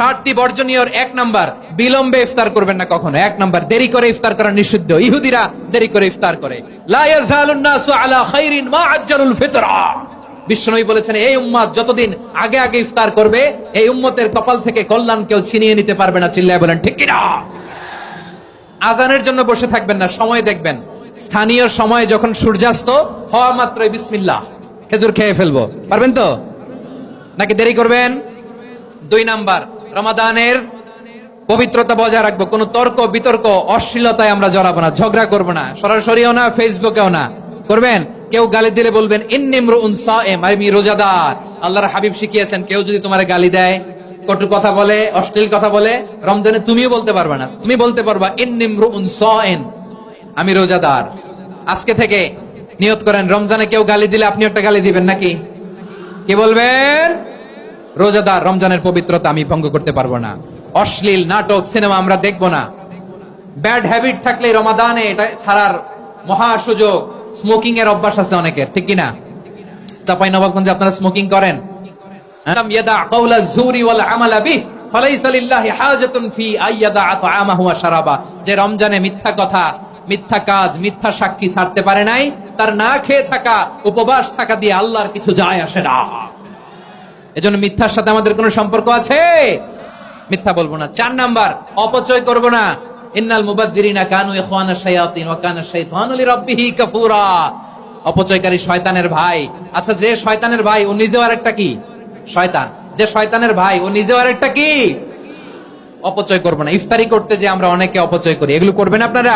60টি বর্জনীয়র 1 number, বিলম্বে ইফতার করবেন না কখনো। 1 নাম্বার, দেরি করে ইফতার করা নিষিদ্ধ। ইহুদিরা দেরি করে ইফতার করে। লা ইয়াজালুন নাসু আলা খাইরিন মা আজ্জালুল ফিতরা। বিশ্বনবী বলেছেন, এই উম্মত যতদিন আগে আগে ইফতার করবে, এই উম্মতের কপাল থেকে কল্যাণ কেউ ছিনিয়ে নিতে পারবে না। চিল্লায় বলেন ঠিক কিনা? আজানের জন্য বসে থাকবেন না, সময় দেখবেন। স্থানীয় সময় যখন সূর্যাস্ত হওয়া মাত্রই বিসমিল্লাহ, খেজুর খেয়ে ফেলবো। পারবেন তো নাকি দেরি করবেন? 2 নাম্বার, রমাদানের পবিত্রতা বজায় রাখবো। কোন তর্ক বিতর্ক অশ্লীলতায় আমরা জড়াবো না, ঝগড়া করবো না, সরাসরিও না, ফেসবুকেও না। করবেন? কেউ গালি দিলে বলবেন ইন্নী ইমরুউন সায়েম, আমি রোজাদার। আল্লাহর হাবিব শিখিয়েছেন, কেউ যদি তোমার গালি দেয়, কটু কথা বলে, অশ্লীল কথা বলে, রমজানে তুমিও বলতে পারবা না। তুমি বলতে পারবা ইন্নী ইমরুউন সায়েম, আমি রোজাদার। আজকে থেকে নিয়ত করেন, রমজানে কেউ গালি দিলে আপনি একটা গালি দিবেন নাকি? কি বলবেন? রোজাদার, রমজানের পবিত্রতা আমি ভঙ্গ করতে পারবো না। অশ্লীল নাটক সিনেমা আমরা দেখবো না। ব্যাড হ্যাবিট থাকলে রমাদানে এটা ছাড়ার মহা সুযোগ। স্মোকিং এর অভ্যাস আছে অনেকের, ঠিক কিনা? চাঁপাইনবাবগঞ্জে আপনারা স্মোকিং করেন? আলাম ইয়াদা কাওলা যুরি ওয়াল আমালা বিহি ফালাইসা লিল্লাহি হাজাতুন ফি আইয়াদা তাআমাহু ওয়া শারাবা। যে রমজানে মিথ্যা কথা, মিথ্যা কাজ, মিথ্যা সাক্ষী ছাড়তে পারে নাই, তার না খেয়ে থাকা, উপবাস থাকা দিয়ে আল্লাহর কিছু যায় আসে না। এজন্য মিথ্যার সাথে আমাদের কোনো সম্পর্ক আছে? মিথ্যা বলবো না। 4 নাম্বার, অপচয় করব না। ইন্নাল মুবাযযিরিনা কানু ইখওয়ানাশ শায়াতিন ওয়া কানা শাইতানু লিরাব্বিহি কাফুরা। অপচয়কারী শয়তানের ভাই। আচ্ছা, যে শয়তানের ভাই ও নিজেও আরেকটা কি? শয়তান। যে শয়তানের ভাই ও নিজেও আরেকটা কি? অপচয় করব না। ইফতারি করতে যে আমরা অনেকে অপচয় করি, এগুলো করবেন আপনারা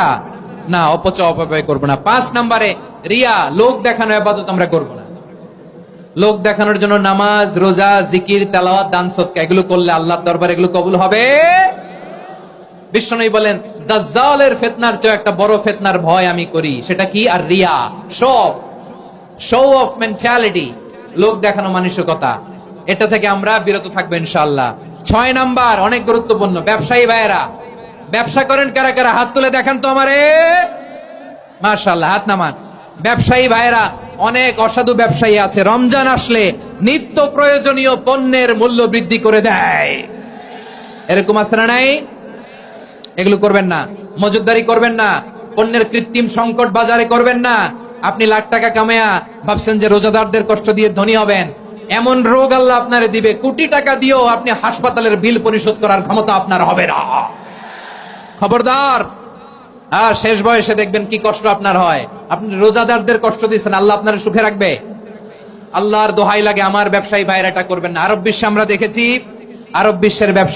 না। অপচয় করব না। 5 নাম্বারে, রিয়া, লোক দেখানো ইবাদত আমরা করব না। লোক দেখানোর জন্য নামাজ, রোজা, জিকির, তেলাওয়াত, দান সদকা এগুলো করলে আল্লাহর দরবারে এগুলো কবুল হবে? বিশ্বনবী বলেন, দাজ্জালের ফিতনার চেয়ে একটা বড় ফিতনার ভয় আমি করি। সেটা কি? আর রিয়া, শো অফ মেন্টালিটি, লোক দেখানো মানসিকতা। এটা থেকে আমরা বিরত থাকবো ইনশাআল্লাহ। 6 নাম্বার, অনেক গুরুত্বপূর্ণ। ব্যবসায়ী ভাইয়েরা, ব্যবসা করেন কারা কারা? হাত তুলে দেখান তো আমারে। মাশাআল্লাহ, হাত নামান। ব্যবসায়ী ভাইয়েরা, অনেক অসাধু ব্যবসায়ী আছে, রমজান আসলে নিত্য প্রয়োজনীয় পণ্যের মূল্য বৃদ্ধি করে দেয়। এরকম আছে না নাই? এগুলো করবেন না। মজুদদারি করবেন না। পণ্যের কৃত্রিম সংকট বাজারে করবেন না। আপনি লাখ টাকা কামায়া ভাবছেন যে রোজাদারদের কষ্ট দিয়ে ধনী হবেন। এমন রোগ আল্লাহ আপনারে দিবে, কোটি টাকা দিয়েও আপনি হাসপাতালের বিল পরিশোধ করার ক্ষমতা আপনার হবে না। খবরদার। শেষ বয়সে দেখবেন কি কষ্ট আপনার হয়। আপনি রোজাদারদের কষ্ট দিচ্ছেন, আল্লাহ আপনার সুখে রাখবে? আল্লাহর দোহাই লাগে, আমার ব্যবসায়ী ভাইরা এটা করবেন না। আরব বিশ্বে আমরা দেখেছি, আরব বিশ্বের ব্যবসা